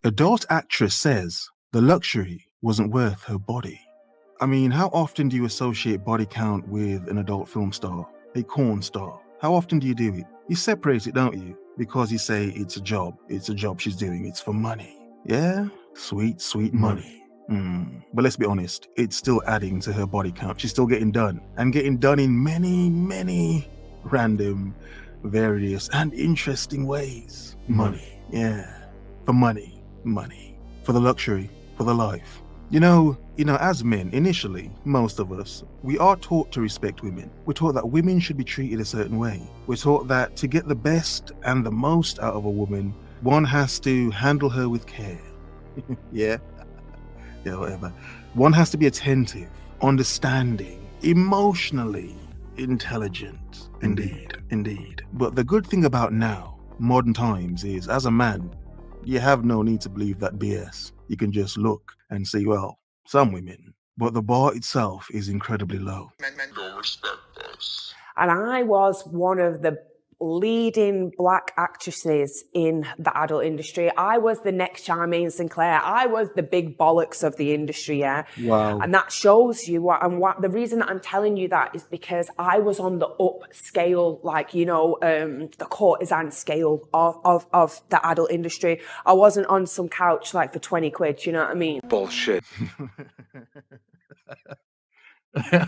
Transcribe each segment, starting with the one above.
Adult actress says the luxury wasn't worth her body. I mean, how often do you associate body count with an adult film star, a porn star? How often do you do it? You separate it, don't you? Because you say it's a job she's doing, it's for money. Yeah? Sweet, sweet money. But let's be honest, it's still adding to her body count. She's still getting done, and getting done in many, many random, various, and interesting ways. Money. Yeah. For money. Money. For the luxury. For the life. You know, as men, initially, most of us, we are taught to respect women. We're taught that women should be treated a certain way. We're taught that to get the best and the most out of a woman, one has to handle her with care. Yeah, whatever. One has to be attentive, understanding, emotionally intelligent. Indeed. But the good thing about now, modern times, is as a man, you have no need to believe that BS. You can just look and see, well, some women. But the bar itself is incredibly low. Men don't respect us. And I was one of the leading black actresses in the adult industry. I was the next Charmaine Sinclair. I was the big bollocks of the industry, yeah. Wow. And that shows you what the reason that I'm telling you that is because I was on the up scale, like, the courtesan scale of the adult industry. I wasn't on some couch like for 20 quid, you know what I mean? Bullshit.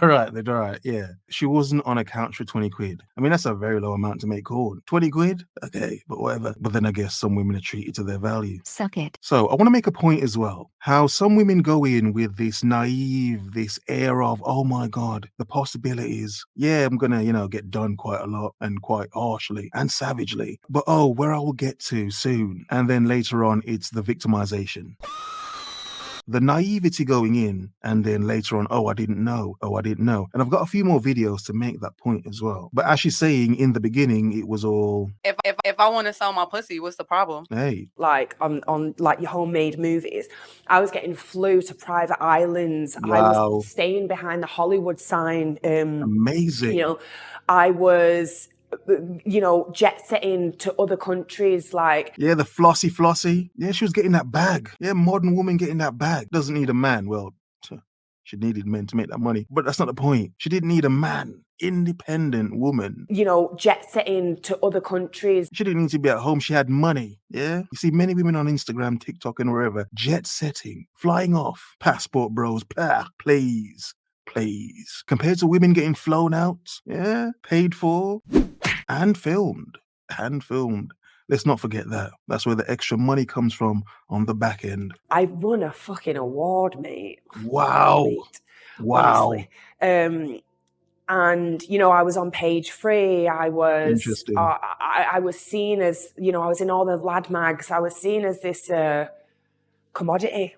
All right, yeah. She wasn't on a couch for 20 quid. I mean, that's a very low amount to make corn. 20 quid? Okay, but whatever. But then I guess some women are treated to their value. Suck it. So I want to make a point as well. How some women go in with this naive, this air of, oh my God, the possibilities. Yeah, I'm going to, get done quite a lot and quite harshly and savagely. But where I will get to soon. And then later on, it's the victimization. The naivety going in, and then later on, I didn't know. And I've got a few more videos to make that point as well. But as she's saying, in the beginning, it was all... If I want to sell my pussy, what's the problem? Hey. Like on like your homemade movies. I was getting flew to private islands. Wow. I was staying behind the Hollywood sign. Amazing. I was... jet setting to other countries, like... Yeah, the flossy. Yeah, she was getting that bag. Yeah, modern woman getting that bag. Doesn't need a man. Well, she needed men to make that money. But that's not the point. She didn't need a man. Independent woman. Jet setting to other countries. She didn't need to be at home. She had money. Yeah? You see many women on Instagram, TikTok, and wherever. Jet setting. Flying off. Passport bros. Please. Compared to women getting flown out. Yeah? Paid for. And filmed. Let's not forget that. That's where the extra money comes from on the back end. I won a fucking award, mate. Wow. Honestly. And, I was on Page 3. I was... Interesting. I was seen as, I was in all the lad mags. I was seen as this commodity.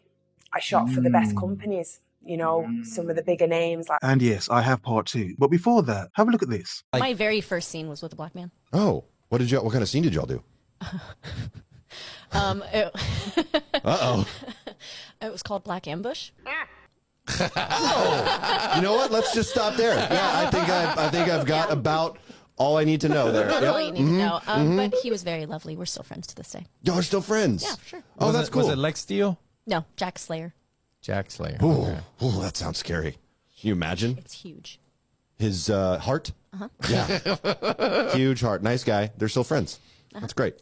I shot for the best companies. Some of the bigger names. And yes, I have part 2. But before that, have a look at this. My very first scene was with a black man. Oh, what kind of scene did y'all do? Uh-oh. It was called Black Ambush. Oh, you know what? Let's just stop there. Yeah, I think I've got about all I need to know there. That's all you need to know. But he was very lovely. We're still friends to this day. Y'all are still friends? Yeah, sure. Oh, that's cool. Was it Lex Steele? No, Jack Slayer. Jack Slayer. Oh, that sounds scary. Can you imagine? It's huge. His heart? Uh-huh. Yeah. Huge heart. Nice guy. They're still friends. That's great.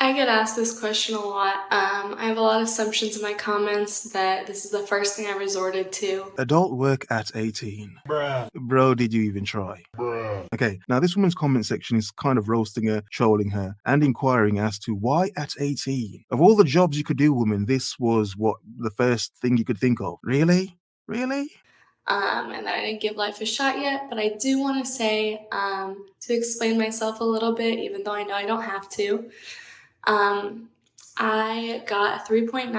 I get asked this question a lot. I have a lot of assumptions in my comments that this is the first thing I resorted to. Adult work at 18. Bruh. Bro, did you even try? Bruh. Okay, now this woman's comment section is kind of roasting her, trolling her, and inquiring as to why at 18? Of all the jobs you could do, woman, this was the first thing you could think of. Really? And that I didn't give life a shot yet, but I do want to say, to explain myself a little bit, even though I know I don't have to, I got a 3.9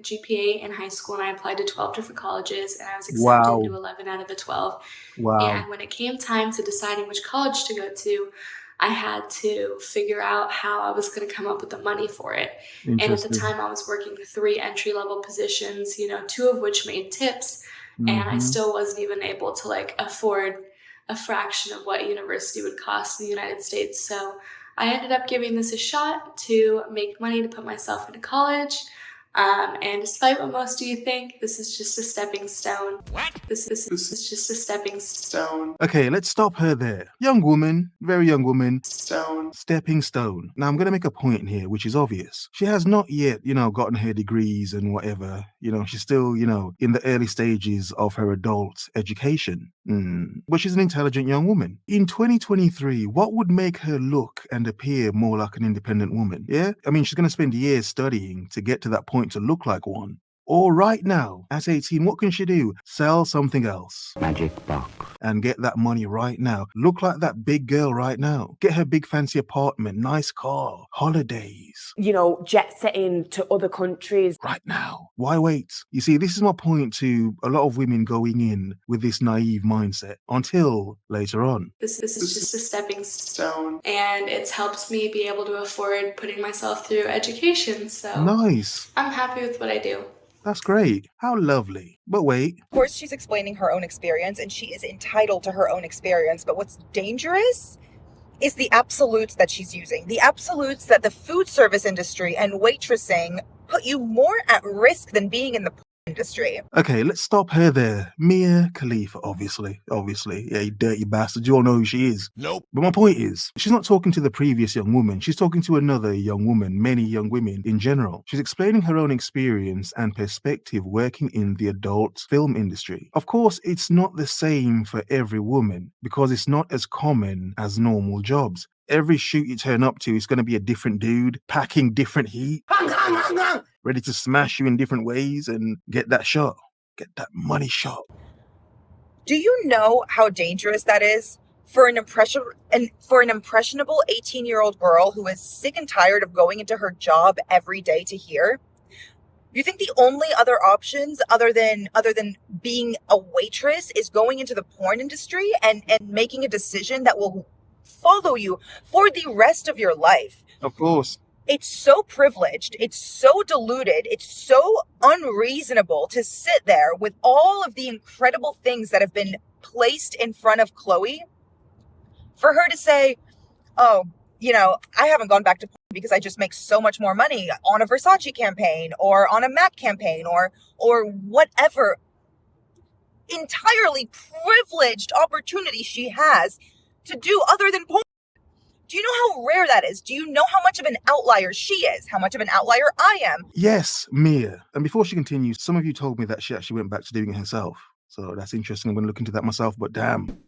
GPA in high school and I applied to 12 different colleges and I was accepted into 11 out of the 12. Wow. And when it came time to deciding which college to go to, I had to figure out how I was going to come up with the money for it. And at the time I was working 3 entry-level positions, 2 of which made tips. And I still wasn't even able to afford a fraction of what university would cost in the United States. So I ended up giving this a shot to make money to put myself into college. And despite what most of you think, this is just a stepping stone. What? This is just a stepping stone. Okay, let's stop her there. Young woman, very young woman. Stone. Stepping stone. Now, I'm going to make a point here, which is obvious. She has not yet, gotten her degrees and whatever. She's still, in the early stages of her adult education. But she's an intelligent young woman. In 2023, what would make her look and appear more like an independent woman? Yeah? I mean, she's going to spend years studying to get to that point to look like one. Or right now, at 18, what can she do? Sell something else. Magic box. And get that money right now. Look like that big girl right now. Get her big fancy apartment, nice car, holidays. Jet setting to other countries. Right now. Why wait? You see, this is my point to a lot of women going in with this naive mindset until later on. This is just a stepping stone. And it's helped me be able to afford putting myself through education. So nice. I'm happy with what I do. That's great. How lovely. But wait. Of course, she's explaining her own experience, and she is entitled to her own experience. But what's dangerous is the absolutes that she's using. The absolutes that the food service industry and waitressing put you more at risk than being in the industry. Okay, let's stop her there. Mia Khalifa, obviously. Yeah, you dirty bastard. You all know who she is. Nope. But my point is, she's not talking to the previous young woman. She's talking to another young woman, many young women in general. She's explaining her own experience and perspective working in the adult film industry. Of course, it's not the same for every woman because it's not as common as normal jobs. Every shoot you turn up to is going to be a different dude, packing different heat, ready to smash you in different ways and get that shot, get that money shot. Do you know how dangerous that is for an impressionable 18-year-old girl who is sick and tired of going into her job every day to hear? You think the only other options other than being a waitress is going into the porn industry and making a decision that will follow you for the rest of your life? Of course. It's so privileged, it's so deluded, it's so unreasonable to sit there with all of the incredible things that have been placed in front of Chloe for her to say, oh, I haven't gone back to porn because I just make so much more money on a Versace campaign or on a MAC campaign or whatever entirely privileged opportunity she has to do other than porn. Do you know how rare that is? Do you know how much of an outlier she is? How much of an outlier I am? Yes, Mia. And before she continues, some of you told me that she actually went back to doing it herself. So that's interesting. I'm going to look into that myself, but damn.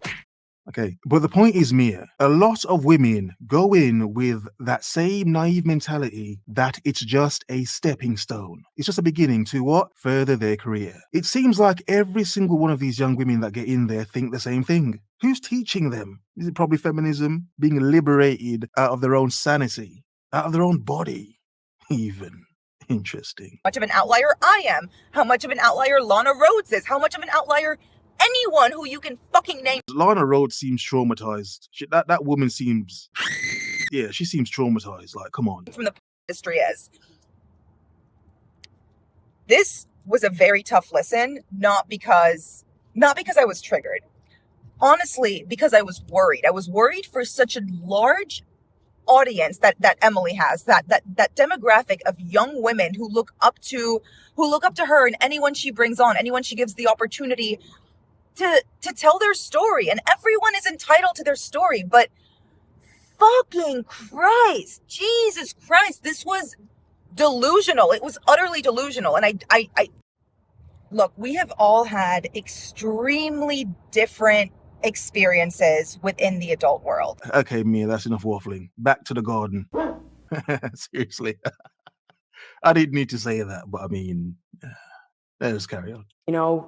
Okay. But the point is, Mia, a lot of women go in with that same naive mentality that it's just a stepping stone. It's just a beginning to what? Further their career. It seems like every single one of these young women that get in there think the same thing. Who's teaching them? Is it probably feminism? Being liberated out of their own sanity, out of their own body, even. Interesting. How much of an outlier I am? How much of an outlier Lana Rhodes is? How much of an outlier anyone who you can fucking name? Lana Rhodes seems traumatized. That woman seems... Yeah, she seems traumatized. Like, come on. From the industry is. This was a very tough listen, not because I was triggered. Honestly, because I was worried. I was worried for such a large audience that Emily has, that demographic of young women who look up to her and anyone she brings on, anyone she gives the opportunity to tell their story. And everyone is entitled to their story, but fucking Christ, Jesus Christ, this was delusional. It was utterly delusional. And I look, we have all had extremely different experiences within the adult world. Okay, Mia, that's enough waffling. Back to the garden. Seriously. I didn't need to say that, but I mean, let's carry on.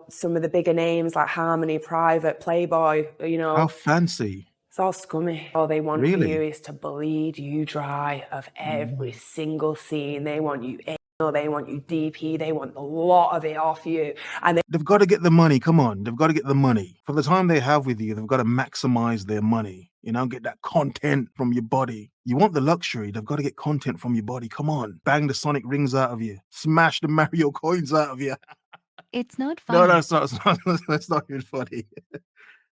Some of the bigger names like Harmony, Private, Playboy, How fancy. It's all scummy. All they want Really? for you is to bleed you dry of every single scene. They want you anal, they want you DP, they want a lot of it off you. And They've got to get the money. Come on. They've got to get the money. For the time they have with you, they've got to maximize their money. Get that content from your body. You want the luxury, they've got to get content from your body. Come on. Bang the Sonic rings out of you. Smash the Mario coins out of you. It's not funny. No, that's not even funny.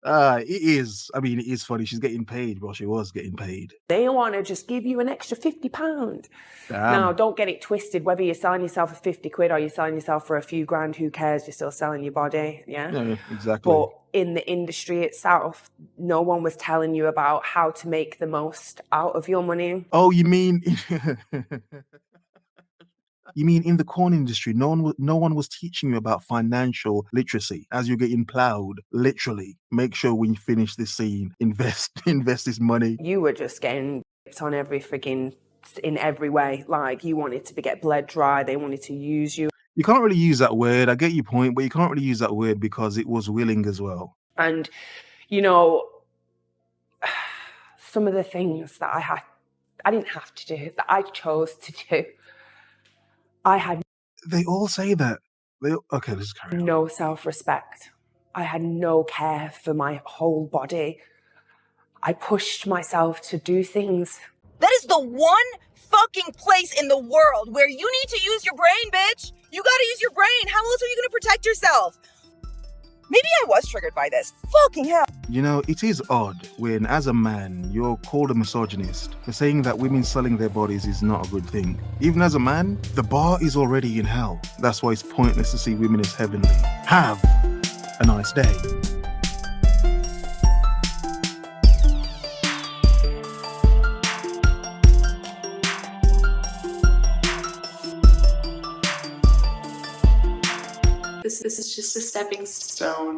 It is. I mean, it is funny. She's getting paid. Well, she was getting paid. They want to just give you an extra £50. Damn. Now, don't get it twisted. Whether you're selling yourself for 50 quid or you're selling yourself for a few grand, who cares? You're still selling your body. Yeah. Yeah, exactly. But in the industry itself, no one was telling you about how to make the most out of your money. Oh, you mean you mean in the corn industry? No one was teaching you about financial literacy as you're getting plowed. Literally, make sure when you finish this scene, invest this money. You were just getting on every freaking in every way. Like you wanted to get bled dry. They wanted to use you. You can't really use that word. I get your point, but you can't really use that word because it was willing as well. And, you know, some of the things that I didn't have to do, that I chose to do, They all say that. Okay, let's carry on. No self-respect. I had no care for my whole body. I pushed myself to do things. That is the one fucking place in the world where you need to use your brain, bitch. You gotta use your brain. How else are you gonna protect yourself? Maybe I was triggered by this. Fucking hell. You know, it is odd when, as a man, you're called a misogynist for saying that women selling their bodies is not a good thing. Even as a man, the bar is already in hell. That's why it's pointless to see women as heavenly. Have a nice day. This is just a stepping stone.